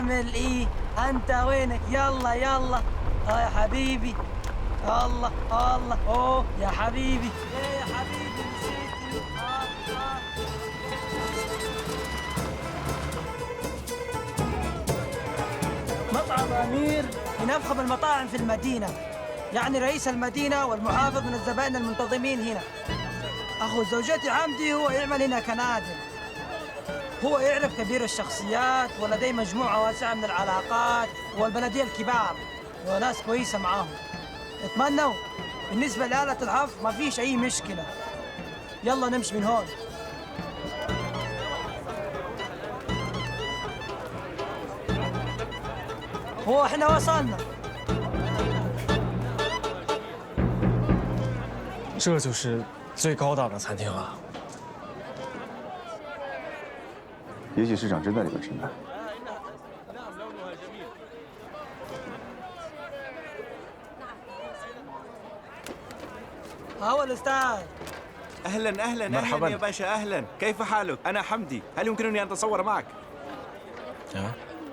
كامل إيه أنت وينك؟ يلا يلا يا حبيبي. الله الله أوه يا حبيبي. إيه يا حبيبي نسيتني. مطعم أمير من أفخم المطاعم في المدينة، يعني رئيس المدينة والمحافظ من الزبائن المنتظمين هنا. أخو زوجتي حمدي هو يعمل هنا كنادل، هو يعرف كبير الشخصيات ولديه مجموعة واسعة من العلاقات والبلدية الكبار وناس كويسة معاهم. اتمنوا بالنسبة لآلة الحفر ما فيش أي مشكلة. يلا نمشي من هون. هو احنا وصلنا. 这就是最高档的餐厅啊！也许市长真在里边吃饭。هو الأستاذ. اهلا اهلا مرحبا. اهلا يا باشا، اهلا، كيف حالك؟ انا حمدي، هل يمكنني ان اتصور معك؟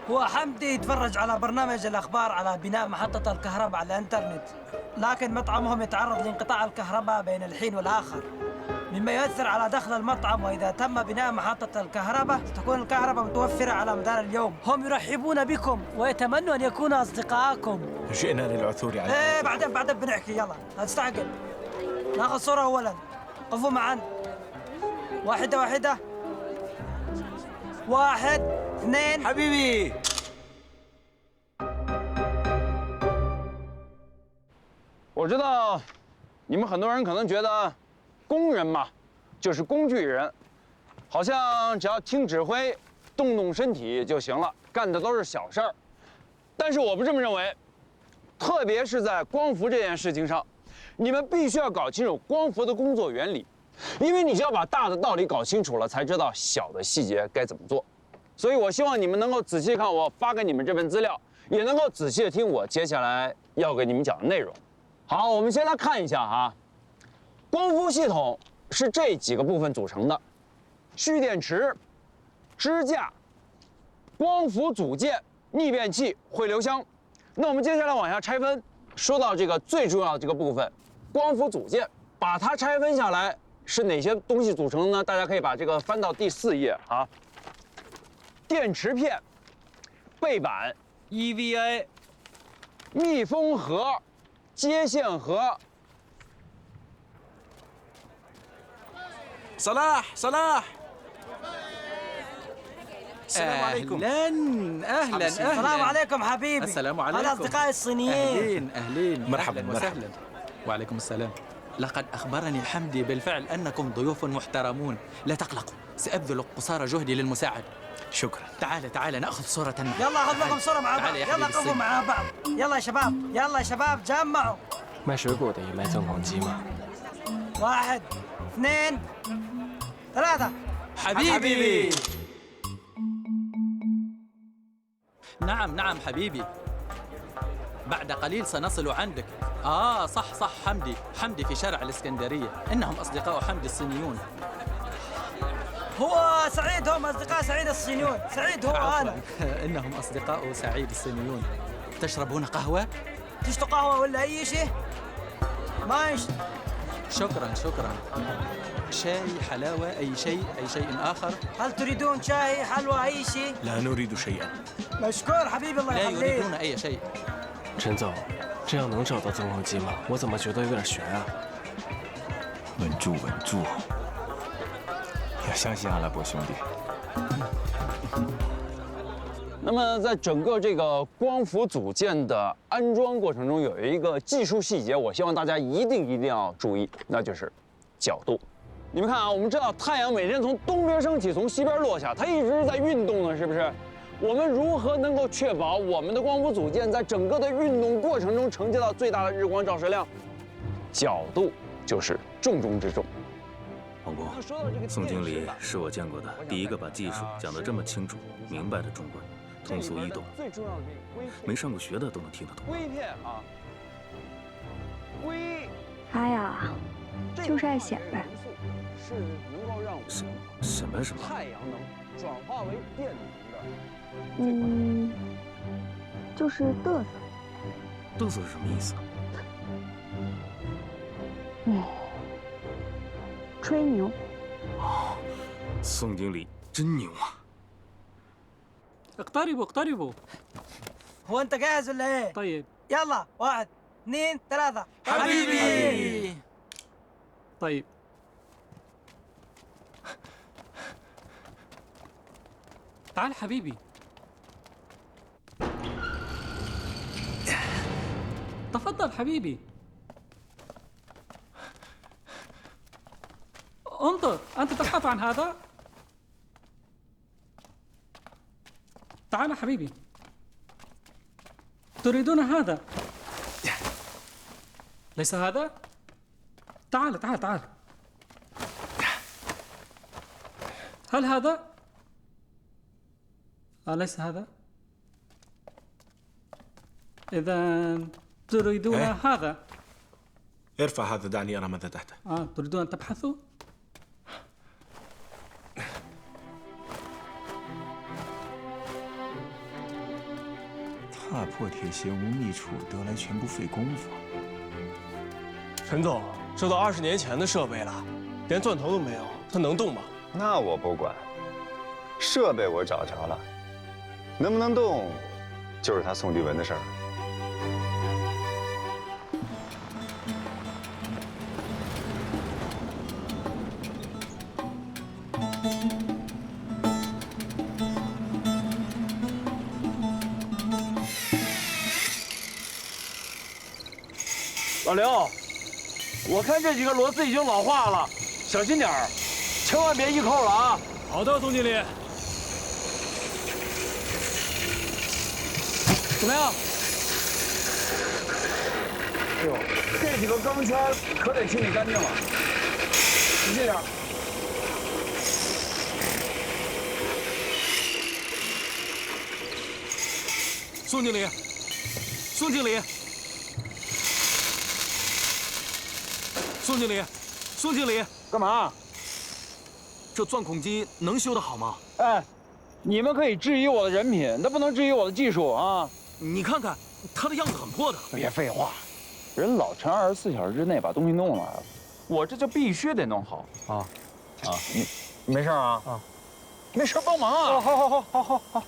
هو حمدي يتفرج على برنامج الأخبار على بناء محطة الكهرباء على الإنترنت، لكن مطعمهم يتعرض لانقطاع الكهرباء بين الحين والآخر، مما يؤثر على دخل المطعم. وإذا تم بناء محطة الكهرباء ستكون الكهرباء متوفرة على مدار اليوم. هم يرحبون بكم ويتمنوا أن يكونوا أصدقائكم. جئنا للعثور على إيه بعدين بنحكي. يلا لا تستعجل. ناخذ صورة أولاً. قفوا معا. واحدة. 1 2 حبيبي.我知道，你们很多人可能觉得，工人嘛，就是工具人，好像只要听指挥，动动身体就行了，干的都是小事儿。但是我不这么认为，特别是在光伏这件事情上，你们必须要搞清楚光伏的工作原理，因为你只要把大的道理搞清楚了，才知道小的细节该怎么做。所以我希望你们能够仔细看我发给你们这份资料，也能够仔细的听我接下来要给你们讲的内容。好，我们先来看一下哈，光伏系统是这几个部分组成的：蓄电池、支架、光伏组件、逆变器、汇流箱。那我们接下来往下拆分，说到这个最重要的这个部分，光伏组件，把它拆分下来是哪些东西组成的呢？大家可以把这个翻到第4页啊。电池片、背板、EVA、密封盒、接线盒。صلاح السلام عليكم. اهلا السلام عليكم حبيبي. السلام عليكم. هذا أصدقائي الصينيين. اهلين مرحبا، أهلاً وسهلا. وعليكم السلام. لقد اخبرني حمدي بالفعل انكم ضيوف محترمون. لا تقلقوا، سابذل قصارى جهدي للمساعدة. شكرا. تعال ناخذ صورة معا. يلا أخذ لكم صورة مع بعض. تعال يا يلا حبيبي قفوا الصين. مع بعض. يلا يا شباب جمعوا. 卖水果的也卖增黄机吗？ 1 2 3 حبيبي. نعم حبيبي، بعد قليل سنصل عندك. صح حمدي في شارع الإسكندرية. إنهم أصدقاء حمدي الصينيون. هو سعيد، هم أصدقاء سعيد الصينيون. سعيد هو أنا. إنهم أصدقاء سعيد الصينيون. تشربون قهوة؟ تشتوا قهوة ولا أي شيء؟ ما يشتوا. شكرا. شاي، حلاوة، أي شيء آخر؟ هل تريدون شاي، حلوى، أي شيء؟ لا نريد شيئا. مشكور حبيبي الله لا يخليك. يريدون أي شيء. 陈总，这样能找到增黄机吗？我怎么觉得有点悬啊？稳住，要相信阿拉伯兄弟。那么，在整个这个光伏组件的安装过程中，有一个技术细节，我希望大家一定要注意，那就是角度。你们看啊，我们知道太阳每天从东边升起，从西边落下，它一直在运动呢，是不是？我们如何能够确保我们的光伏组件在整个的运动过程中承接到最大的日光照射量？角度就是重中之重。 黄工，宋经理是我见过的第一个把技术讲得这么清楚、明白的中国人，通俗易懂，没上过学的都能听得懂。硅片啊，硅，他呀，就是爱显摆。是能够让我们什么什么？太阳能转化为电能的。就是嘚瑟。嘚瑟是什么意思？吹牛。哦，宋经理真牛啊！ اقتربوا اقتربوا. هو انت جاهز ولا ايه؟ طيب يلا 1 2 3. حبيبي. طيب. تعال حبيبي. تفضل حبيبي. انظر، أنت تبحث عن هذا؟ تعال حبيبي. تريدون هذا؟ ليس هذا؟ تعال تعال تعال. هل هذا؟ ليس هذا؟ إذا تريدون هذا؟ ارفع هذا، دعني أرى ماذا تحته. تريدون أن تبحثوا؟ 踏破铁鞋无觅处，得来全不费工夫。陈总，这都20年前的设备了，连钻头都没有，它能动吗？那我不管，设备我找着了，能不能动，就是他宋迪文的事儿。老刘，我看这几个螺丝已经老化了，小心点儿，千万别溢扣了啊！好的，总经理。怎么样？哎呦，这几个钢圈可得清理干净了，使劲点儿。宋经理，宋经理。 宋经理，宋经理，干嘛？这钻孔机能修得好吗？哎，你们可以质疑我的人品，但不能质疑我的技术啊！你看看，它的样子很破的。别废话，人老陈24小时之内把东西弄来了，我这就必须得弄好啊！你没事啊？啊，没事帮忙啊！好。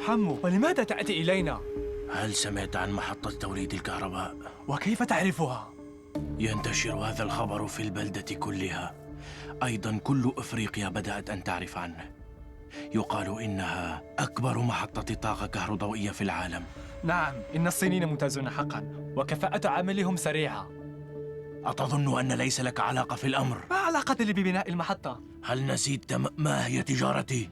حمو، ولماذا تأتي إلينا؟ هل سمعت عن محطة توليد الكهرباء؟ وكيف تعرفها؟ ينتشر هذا الخبر في البلدة كلها. أيضا كل أفريقيا بدأت أن تعرف عنه. يقال إنها أكبر محطة طاقة كهروضوئية في العالم. نعم، إن الصينيين ممتازون حقا، وكفاءة عملهم سريعة. أتظن أن ليس لك علاقة في الأمر؟ ما علاقة لي ببناء المحطة؟ هل نسيت ما هي تجارتي؟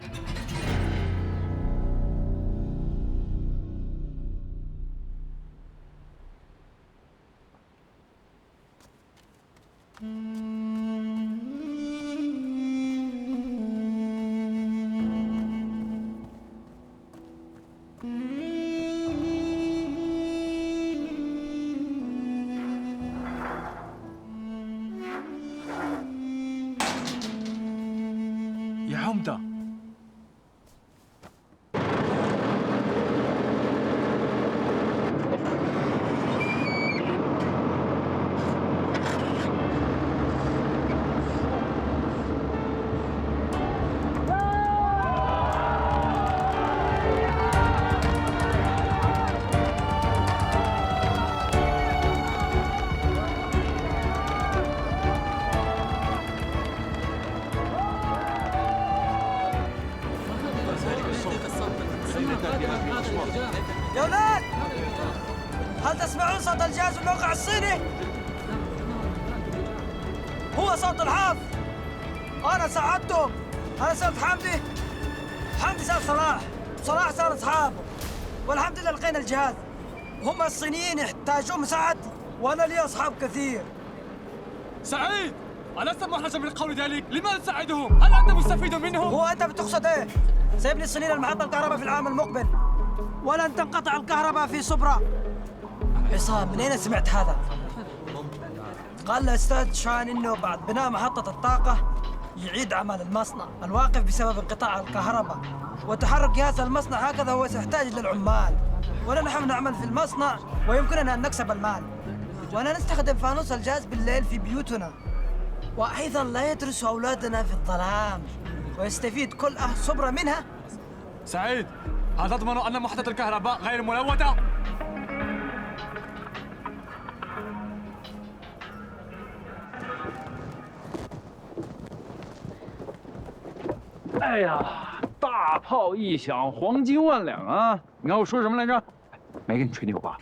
يا عمدة، الموقع الصيني هو صوت الحافظ. أنا ساعدتهم. أنا سألت حمدي، حمدي سأل صلاح، صلاح سأل أصحابه، والحمد لله لقينا الجهاز. هم الصينيين يحتاجون مساعدتي، وأنا لي أصحاب كثير. سعيد، ألست محرجا من قول ذلك؟ لماذا تساعدهم؟ هل أنت مستفيد منهم؟ هو أنت بتقصد إيه؟ سيبني الصينيين المحطة الكهرباء في العام المقبل، ولن تنقطع الكهرباء في صبرا. عصام، من أين سمعت هذا؟ قال الأستاذ شان إنه بعد بناء محطة الطاقة يعيد عمل المصنع الواقف بسبب انقطاع الكهرباء، وتحرك جهاز المصنع هكذا هو سيحتاج للعمال، ونحن نعمل في المصنع ويمكننا أن نكسب المال، وأنا نستخدم فانوس الجاز بالليل في بيوتنا، وأيضا لا يدرس أولادنا في الظلام، ويستفيد كل أهل صبرا منها. سعيد، هل تضمن أن محطة الكهرباء غير ملوثة؟哎呀，大炮一响，黄金万两啊！你看我说什么来着？没跟你吹牛吧？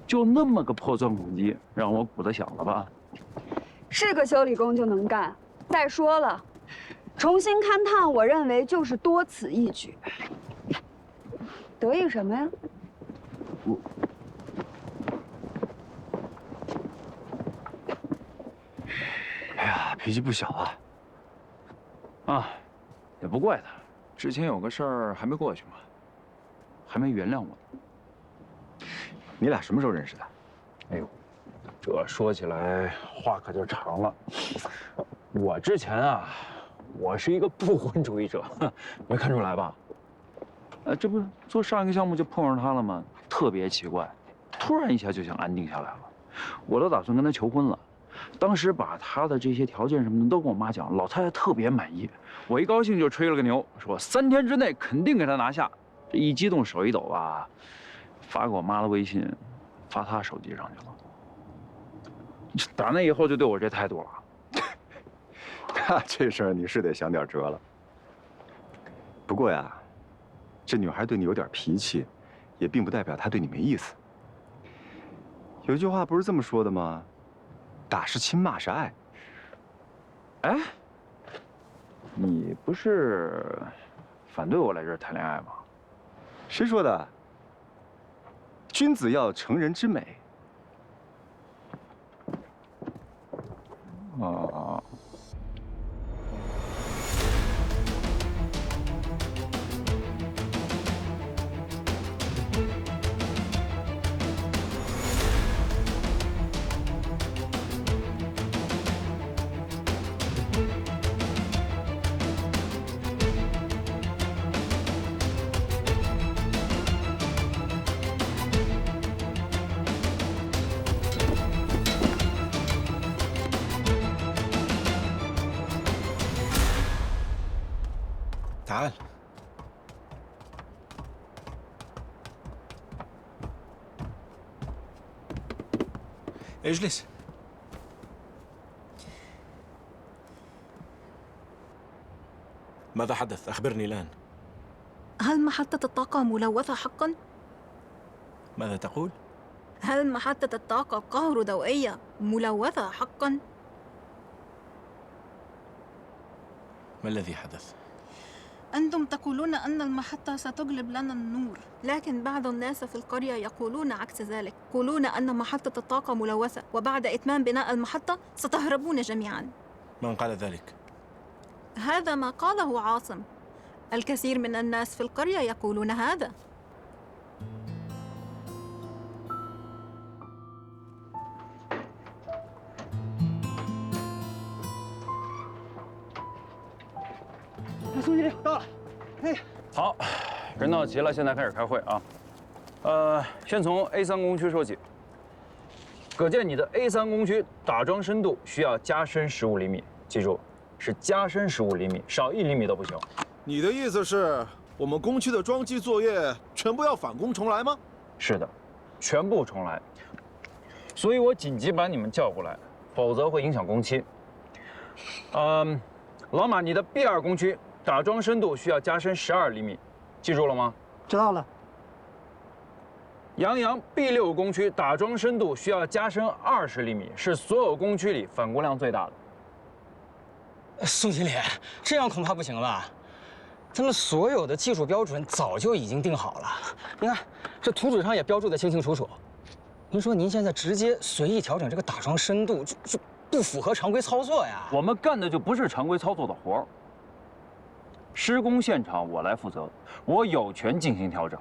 就那么个破钻孔机，让我鼓得响了吧？是个修理工就能干。再说了，重新勘探，我认为就是多此一举。得意什么呀？哎呀，脾气不小啊！啊，也不怪他，之前有个事儿还没过去嘛，还没原谅我呢。你俩什么时候认识的？哎呦，这说起来话可就长了。我之前啊，我是一个不婚主义者，没看出来吧？这不做上一个项目就碰上他了吗？特别奇怪，突然一下就想安定下来了。我都打算跟他求婚了，当时把他的这些条件什么的都跟我妈讲，老太太特别满意。我一高兴就吹了个牛，说3天之内肯定给他拿下。这一激动手一抖吧，发给我妈的微信，发他手机上去了。打那以后就对我这态度了。那这事儿你是得想点辙了。不过呀，这女孩对你有点脾气，也并不代表她对你没意思。有一句话不是这么说的吗？打是亲，骂是爱。哎，你不是反对我来这儿谈恋爱吗？谁说的？君子要成人之美。哦。تعال. اجلس. ماذا حدث؟ أخبرني الآن. هل محطة الطاقة ملوثة حقاً؟ ماذا تقول؟ هل محطة الطاقة الكهروضوئية ملوثة حقاً؟ ما الذي حدث؟ أنتم تقولون أن المحطة ستجلب لنا النور، لكن بعض الناس في القرية يقولون عكس ذلك، يقولون أن محطة الطاقة ملوثة، وبعد إتمام بناء المحطة ستهربون جميعاً. من قال ذلك؟ هذا ما قاله عاصم. الكثير من الناس في القرية يقولون هذا.书记到了。好，人到齐了，现在开始开会啊。先从 A3工区说起。可见你的 A3工区打桩深度需要加深15厘米，记住，是加深15厘米，少1厘米都不行。你的意思是我们工区的桩基作业全部要返工重来吗？是的，全部重来。所以我紧急把你们叫过来，否则会影响工期。老马，你的 B2工区打桩深度需要加深12厘米，记住了吗？知道了。杨洋 B6工区打桩深度需要加深20厘米，是所有工区里反工量最大的。宋经理，这样恐怕不行了吧？咱们所有的技术标准早就已经定好了，您看这图纸上也标注得清清楚楚。您说您现在直接随意调整这个打桩深度，就不符合常规操作呀？我们干的就不是常规操作的活儿。施工现场我来负责，我有权进行调整。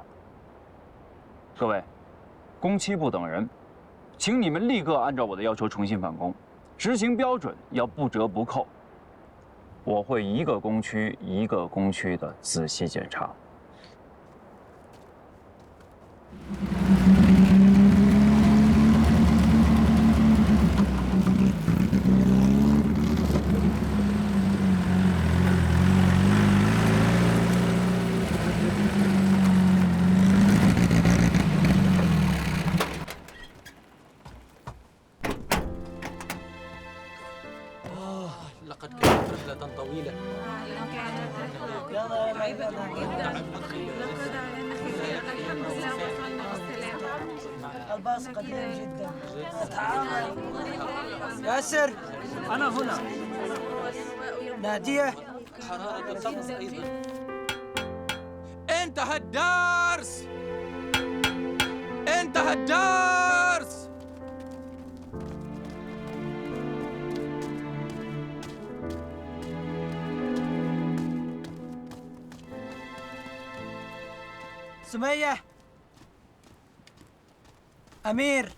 各位，工期不等人，请你们立刻按照我的要求重新返工，执行标准要不折不扣。我会一个工区一个工区的仔细检查。لقد كانت رحلة طويلة. الباص قديم جدا. اتعامل. ياسر أنا هنا. نادية. حرارة الطقس أيضا. انتهى الدرس. انتهى الدرس. سمية أمير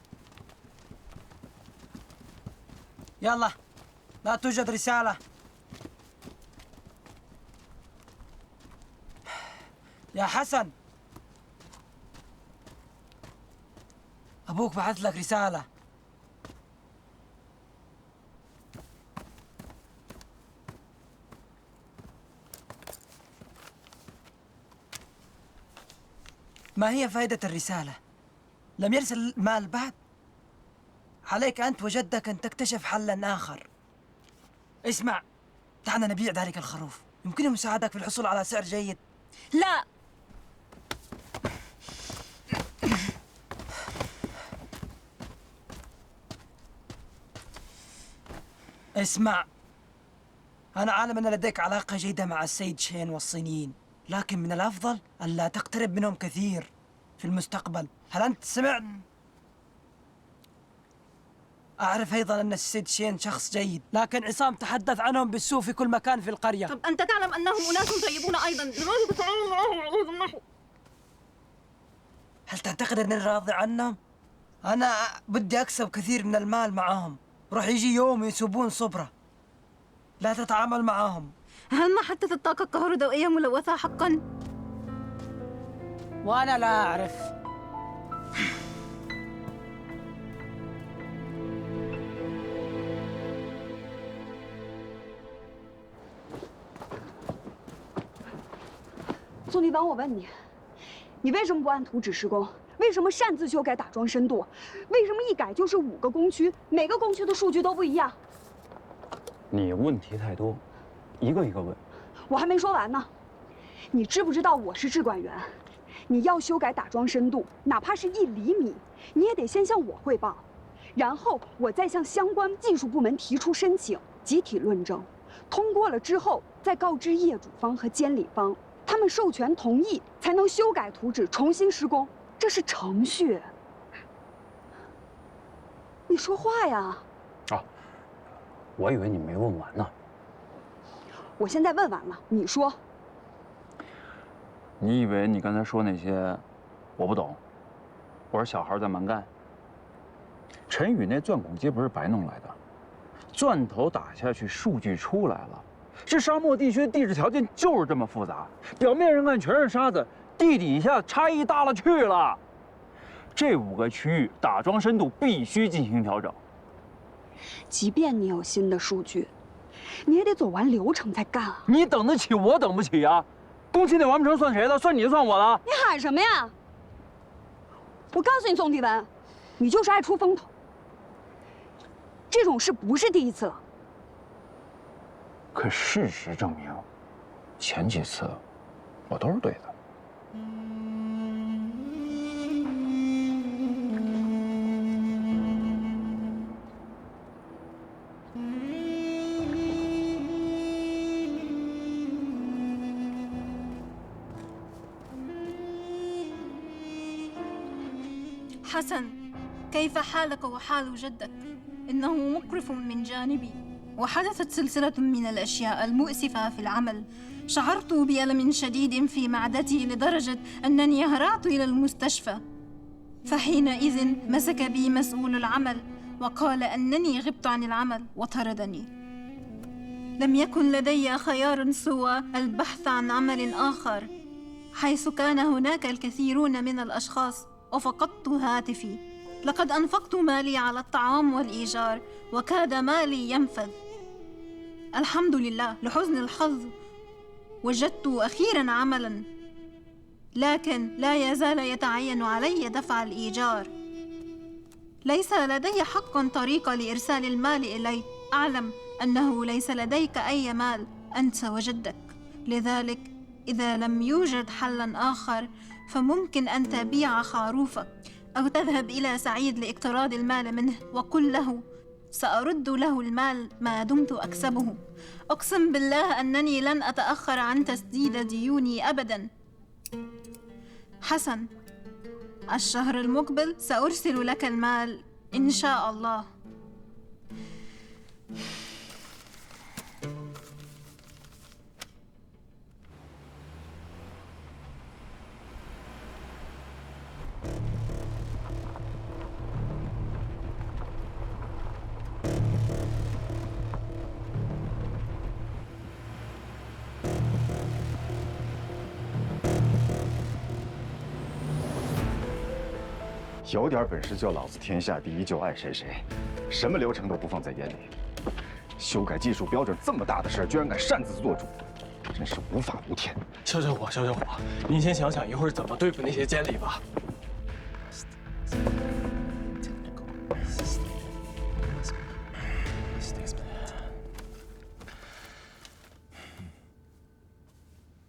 يلا لا توجد رسالة يا حسن أبوك بعث لك رسالة ما هي فائدة الرسالة؟ لم يرسل المال بعد؟ عليك أنت وجدك أن تكتشف حلاً آخر. اسمع، دعنا نبيع ذلك الخروف، يمكنني مساعدتك في الحصول على سعر جيد. لا. اسمع، أنا أعلم أن لديك علاقة جيدة مع السيد شين والصينيين، لكن من الأفضل ألا تقترب منهم كثير في المستقبل. هل أنت سمعت؟ أعرف أيضا أن السيد شين شخص جيد، لكن عصام تحدث عنهم بالسوء في كل مكان في القرية. طب أنت تعلم أنهم أناس طيبون أيضا. لماذا تتعامل معهم؟ هل تعتقد أنني راضي عنهم؟ أنا بدي أكسب كثير من المال معهم. راح يجي يوم يسوبون صبرة. لا تتعامل معهم. هل محطة الطاقة الكهروضوئية ملوثة حقا؟ وأنا لا أعرف.宋地方，我问你，你为什么不按图纸施工？为什么擅自修改打桩深度？为什么一改就是5个工区，每个工区的数据都不一样？你问题太多，一个一个问。我还没说完呢。你知不知道我是质管员？你要修改打桩深度，哪怕是1厘米，你也得先向我汇报，然后我再向相关技术部门提出申请，集体论证，通过了之后再告知业主方和监理方，他们授权同意才能修改图纸重新施工，这是程序。你说话呀！啊，我以为你没问完呢。我现在问完了，你说。你以为你刚才说那些，我不懂？我是小孩在蛮干。陈宇那钻孔机不是白弄来的，钻头打下去，数据出来了。这沙漠地区的地质条件就是这么复杂，表面上看全是沙子，地底下差异大了去了。这5个区域打桩深度必须进行调整。即便你有新的数据，你也得走完流程再干啊！你等得起，我等不起呀！工期得完不成算谁的？算你的，算我的？你喊什么呀？我告诉你，宋迪文，你就是爱出风头。这种事不是第一次了。可事实证明，前几次我都是对的。حسن، كيف حالك وحال جدك؟ إنه مقرف من جانبي، وحدثت سلسلة من الأشياء المؤسفة في العمل. شعرت بألم شديد في معدتي لدرجة أنني هرعت إلى المستشفى. فحينئذ مسك بي مسؤول العمل وقال أنني غبت عن العمل وطردني. لم يكن لدي خيار سوى البحث عن عمل آخر، حيث كان هناك الكثيرون من الأشخاص، وفقدت هاتفي. لقد أنفقت مالي على الطعام والإيجار وكاد مالي ينفذ. الحمد لله، لحسن الحظ وجدت أخيراً عملاً، لكن لا يزال يتعين علي دفع الإيجار. ليس لدي حقاً طريقة لإرسال المال إليه. أعلم أنه ليس لديك أي مال أنت وجدك، لذلك إذا لم يوجد حل آخر فممكن أن تبيع خروفك أو تذهب إلى سعيد لاقتراض المال منه وقل له سأرد له المال ما دمت أكسبه. أقسم بالله أنني لن أتأخر عن تسديد ديوني أبداً. حسن، الشهر المقبل سأرسل لك المال إن شاء الله.有点本事就老子天下第一，就爱谁谁，什么流程都不放在眼里。修改技术标准这么大的事儿，居然敢擅自做主，真是无法无天。肖小伙，肖小伙，您先想想一会儿怎么对付那些监理吧。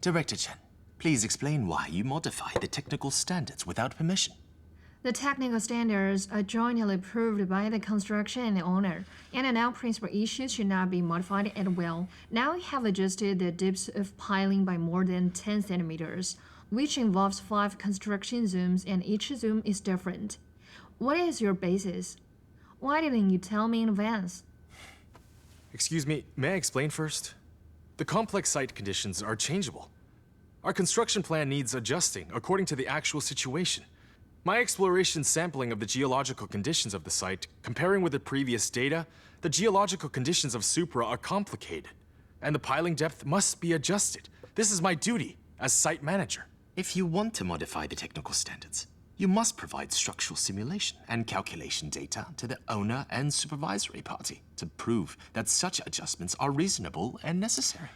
Director Chen, please explain why you modify the technical standards without permission. The technical standards are jointly approved by the construction owner, and now principal issues should not be modified at will. Now we have adjusted the depths of piling by more than 10 centimeters, which involves 5 construction zooms, and each zoom is different. What is your basis? Why didn't you tell me in advance? Excuse me, may I explain first? The complex site conditions are changeable. Our construction plan needs adjusting according to the actual situation. My exploration sampling of the geological conditions of the site, comparing with the previous data, the geological conditions of Supra are complicated, and the piling depth must be adjusted. This is my duty as site manager. If you want to modify the technical standards, you must provide structural simulation and calculation data to the owner and supervisory party to prove that such adjustments are reasonable and necessary.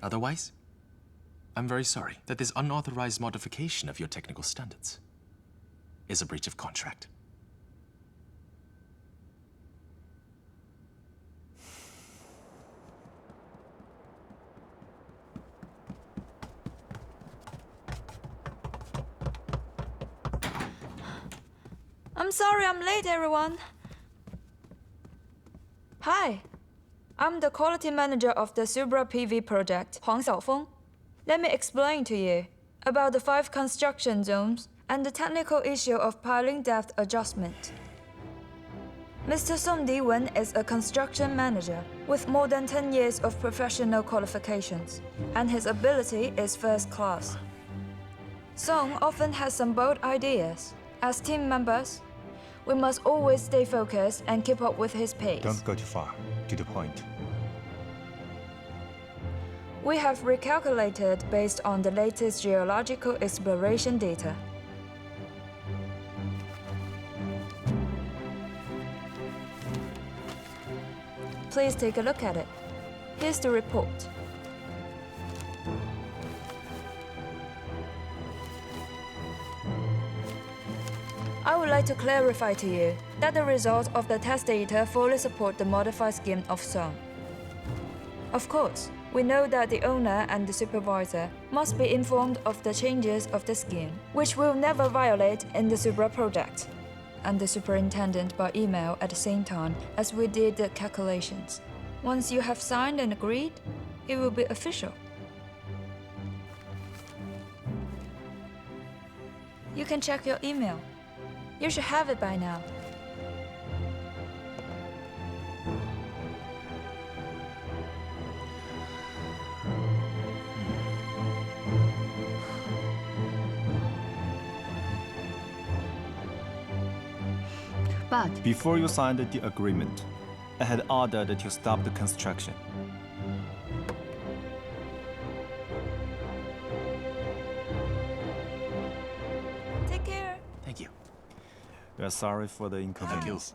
Otherwise, I'm very sorry that this unauthorized modification of your technical standards is a breach of contract. I'm sorry I'm late, everyone. Hi, I'm the quality manager of the Supra PV project, Huang Xiaofeng. Let me explain to you about the 5 construction zones and the technical issue of piling depth adjustment. Mr. Song Di-wen is a construction manager with more than 10 years of professional qualifications, and his ability is first class. Song often has some bold ideas. As team members, we must always stay focused and keep up with his pace. Don't go too far. To the point. We have recalculated based on the latest geological exploration data. Please take a look at it. Here's the report. I would like to clarify to you that the results of the test data fully support the modified scheme of Song. Of course, we know that the owner and the supervisor must be informed of the changes of the scheme, which will never violate in the Supra project, and the superintendent by email at the same time as we did the calculations. Once you have signed and agreed, it will be official. You can check your email. You should have it by now. But Before you signed the agreement, I had ordered to stop the construction. Take care. Thank you. We are sorry for the inconvenience.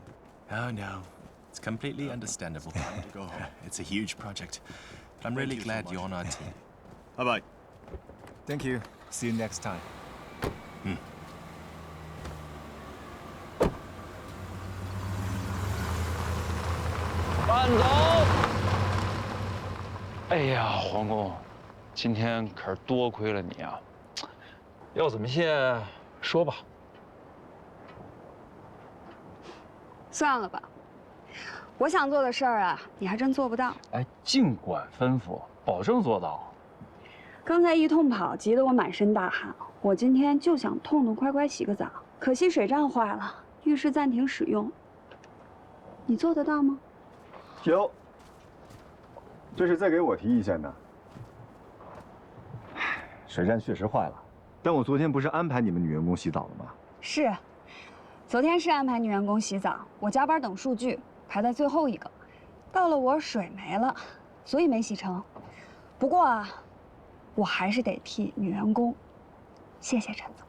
Oh, no. It's completely understandable. Time to go home. It's a huge project. But I'm really glad you're on our team. Bye-bye. Thank you. See you next time. 慢走！哎呀，黄工，今天可是多亏了你啊！要怎么谢，说吧。算了吧，我想做的事儿啊，你还真做不到。哎，尽管吩咐，保证做到。刚才一通跑，急得我满身大汗。我今天就想痛痛快快洗个澡，可惜水站坏了，浴室暂停使用。你做得到吗？ 有，这是在给我提意见呢。水站确实坏了，但我昨天不是安排你们女员工洗澡了吗？是，昨天是安排女员工洗澡，我加班等数据，排在最后一个，到了我水没了，所以没洗成。不过啊，我还是得替女员工谢谢陈总。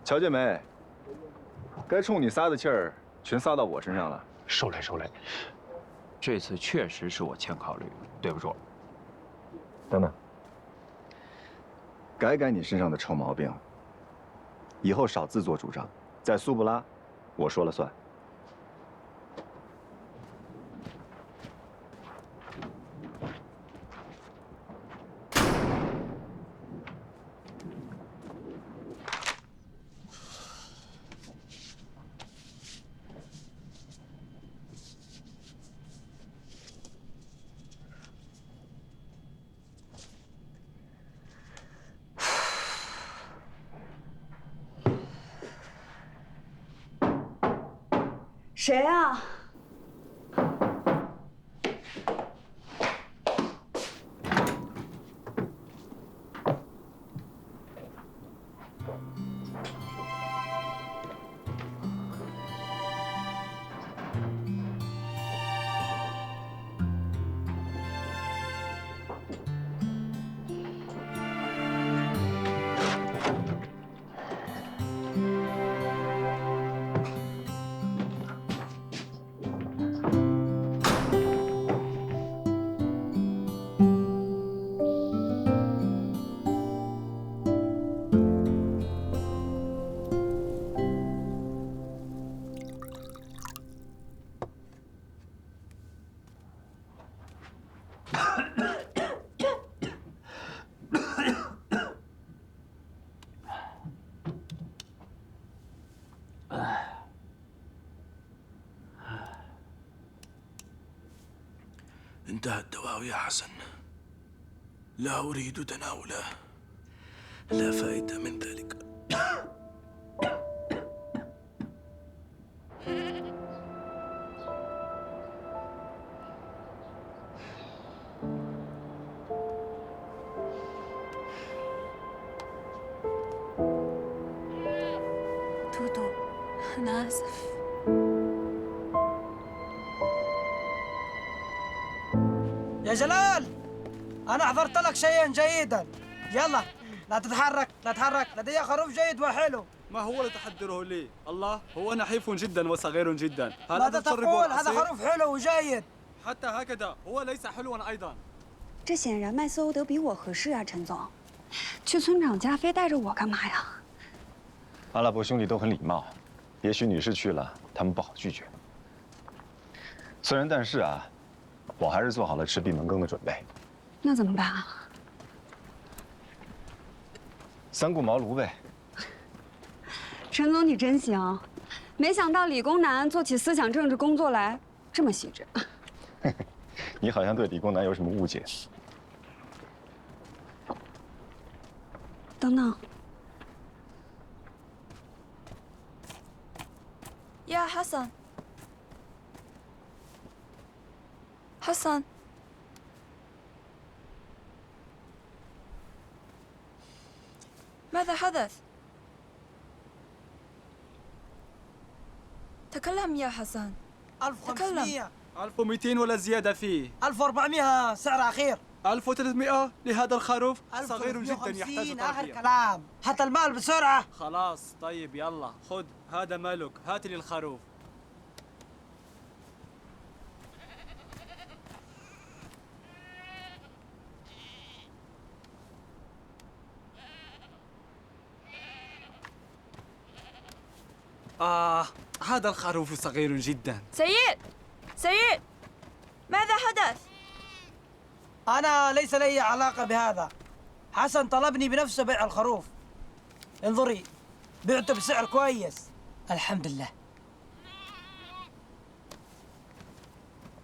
乔建梅，该冲你撒的气儿全撒到我身上了。受累受累，这次确实是我欠考虑，对不住。等等，改改你身上的臭毛病，以后少自作主张，在苏布拉，我说了算。 谁啊？انتهى الدواء يا حسن. لا أريد تناوله. لا فائدة من ذلك. توتو أنا آسف. يا جلال، أنا أحضرت لك شيئا جيدا. يلا لا تتحرك لا تتحرك، لدي خروف جيد وحلو. ما هو اللي تحضره لي؟ الله، هو نحيف جدا وصغير جدا. ماذا تقول؟ هذا خروف حلو وجيد. حتى هكذا هو ليس حلوا أيضا. 这显然麦斯欧德比我合适啊，陈总。去村长家非带着我干嘛呀？阿拉伯兄弟都很礼貌，也许女士去了，他们不好拒绝。虽然但是啊，我还是做好了吃闭门羹的准备。那怎么办啊三顾茅庐呗。陈总，你真行，没想到理工男做起思想政治工作来这么细致。你好像对理工男有什么误解？等等。 يا حسن حسن ماذا حدث؟ تكلم يا حسن. 1500 1200 ولا زيادة فيه. 1400 سعر أخير. 1300 لهذا الخروف صغير جدا يحتاج آخر تربية. كلام. حتى المال بسرعة. خلاص طيب يلا خذ هذا مالك، هات لي الخروف. هذا الخروف صغير جدا. سيد ماذا حدث؟ أنا ليس لي علاقة بهذا. حسن طلبني بنفسه بيع الخروف. انظري بعته بسعر كويس الحمد لله.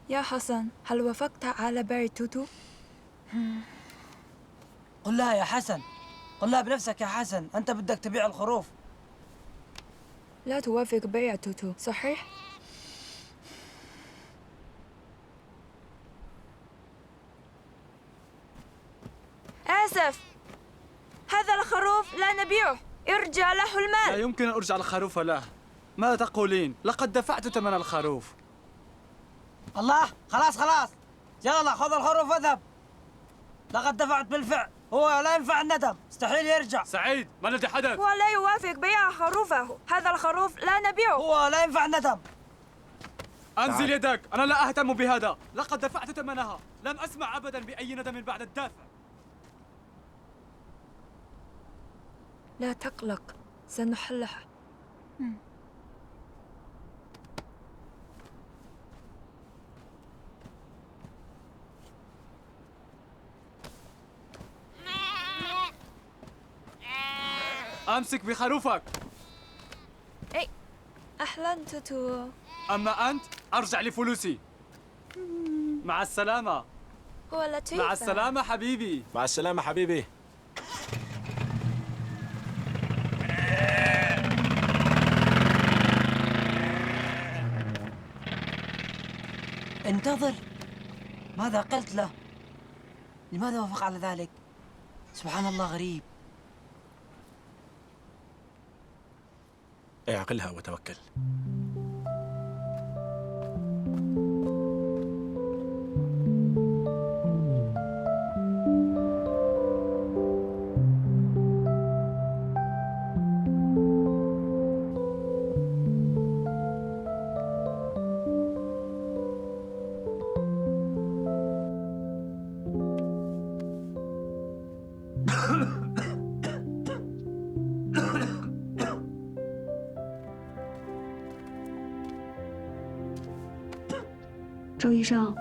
يا حسن هل وافقت على بيع توتو؟ قل لها يا حسن، قل لها بنفسك يا حسن، أنت بدك تبيع الخروف. لا توافق بيع توتو صحيح؟ آسف، هذا الخروف لا نبيعه، ارجع له المال. لا يمكن أن أرجع الخروف له. ماذا تقولين؟ لقد دفعت ثمن الخروف. الله، خلاص يلا خذ الخروف واذهب. لقد دفعت بالفعل، هو لا ينفع الندم، مستحيل يرجع. سعيد ما الذي حدث؟ هو لا يوافق بيع خروفه، هذا الخروف لا نبيعه. هو لا ينفع الندم. أنزل يدك، أنا لا أهتم بهذا، لقد دفعت ثمنها، لم أسمع أبدا بأي ندم بعد الدافع. لا تقلق، سنحلها. أمسك بخروفك. إيه، أهلاً توتو. أما أنت أرجع لفلوسي. مع السلامة. هو لطيف. مع السلامة حبيبي. مع السلامة حبيبي. انتظر، ماذا قلت له؟ لماذا وافق على ذلك؟ سبحان الله غريب. اعقلها وتوكل.周医生，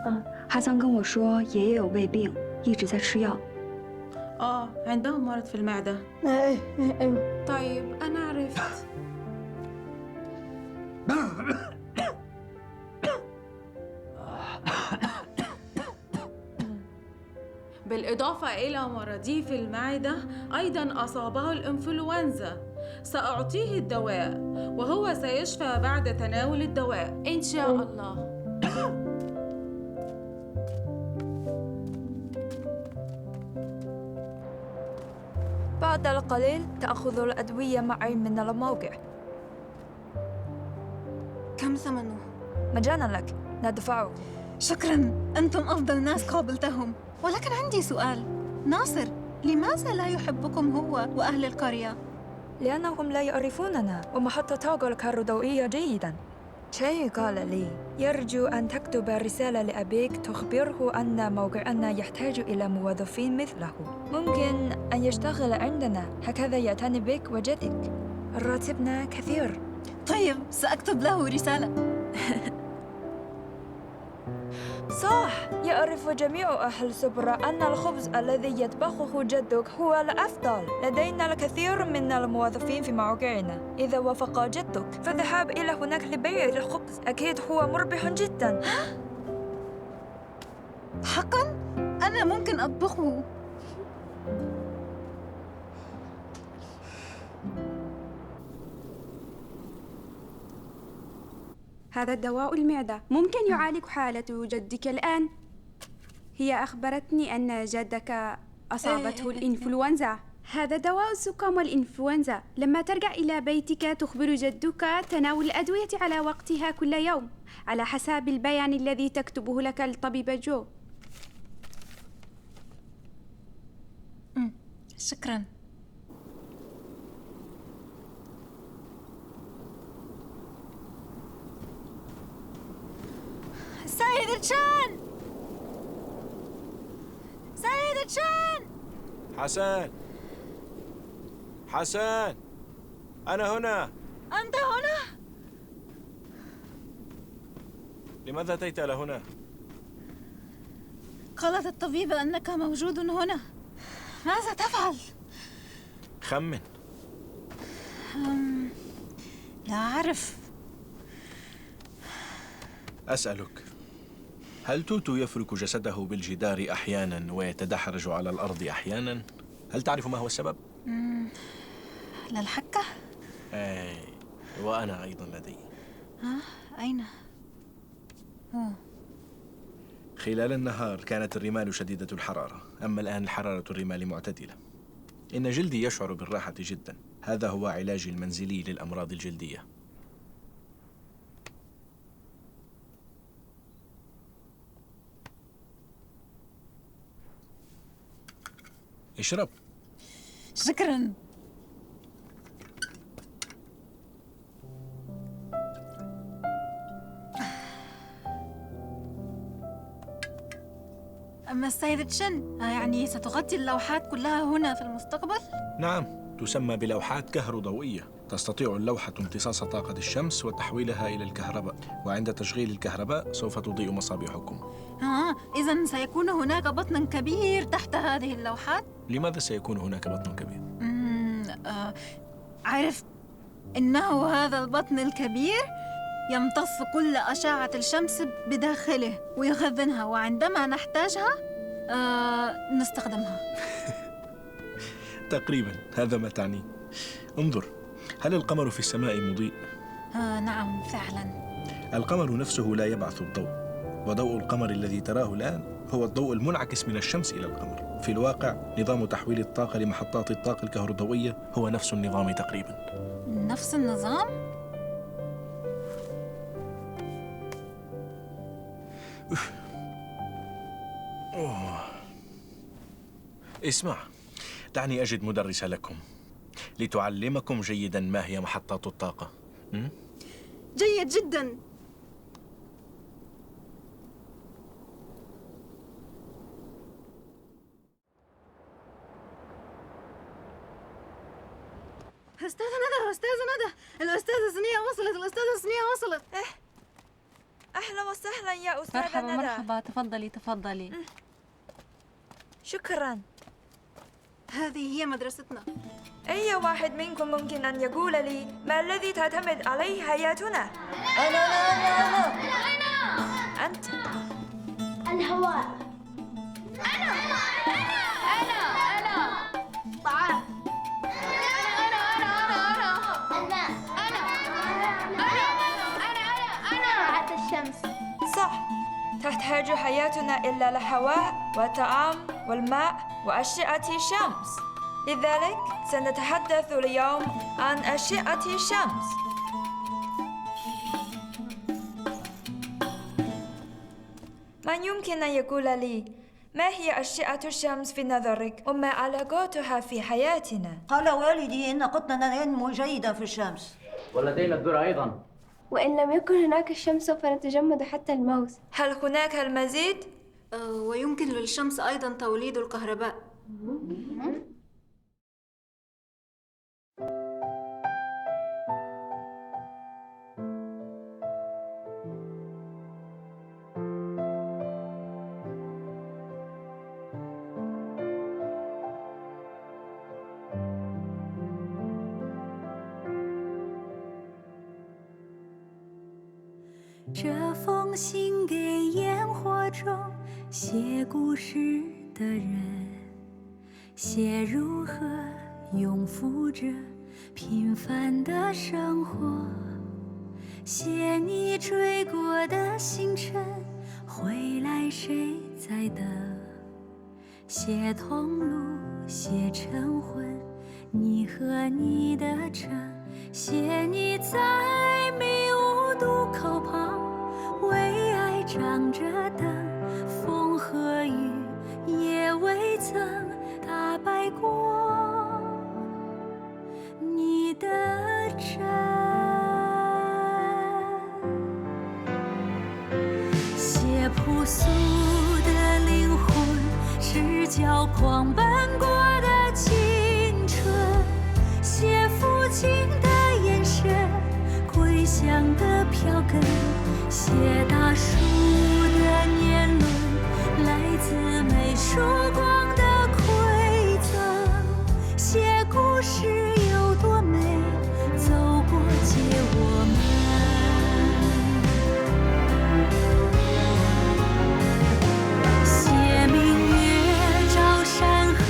哈桑跟我说爷爷有胃病，一直在吃药。 عندهم مرض في المعدة. ايوه. طيب أنا عرفت. بالإضافة إلى مرضه في المعدة أيضا أصابه الإنفلونزا. سأعطيه الدواء وهو سيشفى بعد تناول الدواء إن شاء الله. بعد القليل تأخذ الأدوية معي من الموقع. كم ثمنه؟ مجانا لك، ندفعه. شكراً، أنتم أفضل ناس قابلتهم. ولكن عندي سؤال، ناصر، لماذا لا يحبكم هو وأهل القرية؟ لأنهم لا يعرفوننا ومحطة طاقة الكهروضوئية جيداً. شيء قال لي يرجو أن تكتب رسالة لأبيك تخبره أن موقعنا يحتاج إلى موظفين مثله. ممكن أن يشتغل عندنا، هكذا يعتني بك وجدك. راتبنا كثير. طيب، سأكتب له رسالة. صح، يعرف جميع أهل سبرا أن الخبز الذي يطبخه جدك هو الأفضل. لدينا الكثير من الموظفين في موقعنا. إذا وافق جدك فالذهاب إلى هناك لبيع الخبز أكيد هو مربح جدا. حقا؟ أنا ممكن أطبخه. هذا الدواء المعدة ممكن يعالج حالة جدك الآن. هي أخبرتني أن جدك أصابته الإنفلونزا. هذا دواء الزكام والإنفلونزا. لما ترجع إلى بيتك تخبر جدك تناول الأدوية على وقتها كل يوم على حسب البيان الذي تكتبه لك الطبيبة جو. شكرا. سيدة تشان، سيدة تشان. حسن، حسن، أنا هنا. أنت هنا؟ لماذا أتيت إلى هنا؟ قالت الطبيبة أنك موجود هنا. ماذا تفعل؟ خمن. لا أعرف. أسألك، هل توتو يفرك جسده بالجدار أحيانا ويتدحرج على الأرض أحيانا؟ هل تعرف ما هو السبب؟ لا الحكة؟ أي، وأنا أيضا لدي. أين؟ خلال النهار كانت الرمال شديدة الحرارة، أما الآن حرارة الرمال معتدلة. إن جلدي يشعر بالراحة جدا. هذا هو علاجي المنزلي للأمراض الجلدية. اشرب. شكرا. أما السيدة تشن، يعني ستغطي اللوحات كلها هنا في المستقبل؟ نعم، تسمى بلوحات كهروضوئية. تستطيع اللوحة امتصاص طاقة الشمس وتحويلها إلى الكهرباء، وعند تشغيل الكهرباء سوف تضيء مصابيحكم. إذن سيكون هناك بطن كبير تحت هذه اللوحات؟ لماذا سيكون هناك بطن كبير؟ عرفت. إنه هذا البطن الكبير يمتص كل أشعة الشمس بداخله ويخزنها، وعندما نحتاجها نستخدمها. تقريبا هذا ما تعنيه. انظر، هل القمر في السماء مضيء؟ نعم فعلا. القمر نفسه لا يبعث الضوء، وضوء القمر الذي تراه الآن هو الضوء المنعكس من الشمس إلى القمر. في الواقع نظام تحويل الطاقة لمحطات الطاقة الكهروضوئية هو نفس النظام تقريبا. نفس النظام؟ اسمع، دعني أجد مدرس لكم لتعلمكم جيدا ما هي محطات الطاقة. جيد جدا. أستاذة ندى، أستاذة ندى، الأستاذة سنية وصلت، الأستاذة سنية وصلت. أهلا وسهلا يا أستاذة مرحبا ندى. مرحبا، تفضلي تفضلي. شكرا. هذه هي مدرستنا. أي واحد منكم ممكن أن يقول لي ما الذي تعتمد عليه حياتنا؟ أنا أنت. الهواء. أنا طعام. أنا الشمس. صح، تحتاج حياتنا إلا الهواء والطعام والماء وأشعة الشمس. لذلك سنتحدث اليوم عن أشعة الشمس. من يمكن أن يقول لي ما هي أشعة الشمس في نظرك وما علاقتها في حياتنا؟ قال والدي إن قطنا ينمو جيدا في الشمس. ولدينا الذرة أيضا. وإن لم يكن هناك الشمس سوف نتجمد حتى الموت. هل هناك المزيد؟ ويمكن للشمس أيضا توليد الكهرباء.这封信给烟火中写故事的人，写如何拥护着平凡的生活，写你追过的星辰，回来谁在等？写桐庐，写晨昏，你和你的城，写你在迷雾渡口旁，为爱张着灯，风和雨也未曾打败过你的真。写朴素的灵魂，赤脚狂奔过的青春，写父亲的眼神，归乡的票根，写大树的年轮，来自美曙光的馈赠，写故事有多美，走过借我们。写明月照山河，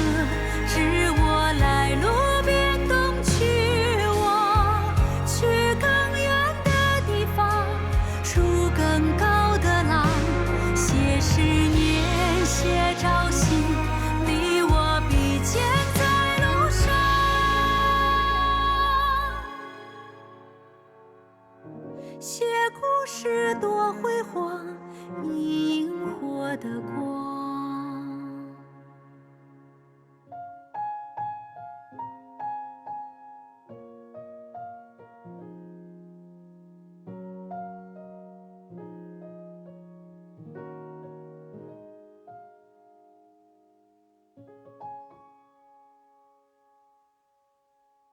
知我来路边东去望，去更远的地方，出更高的浪。写十年，写朝夕，离我比肩在路上。写故事多辉煌，以萤火的光。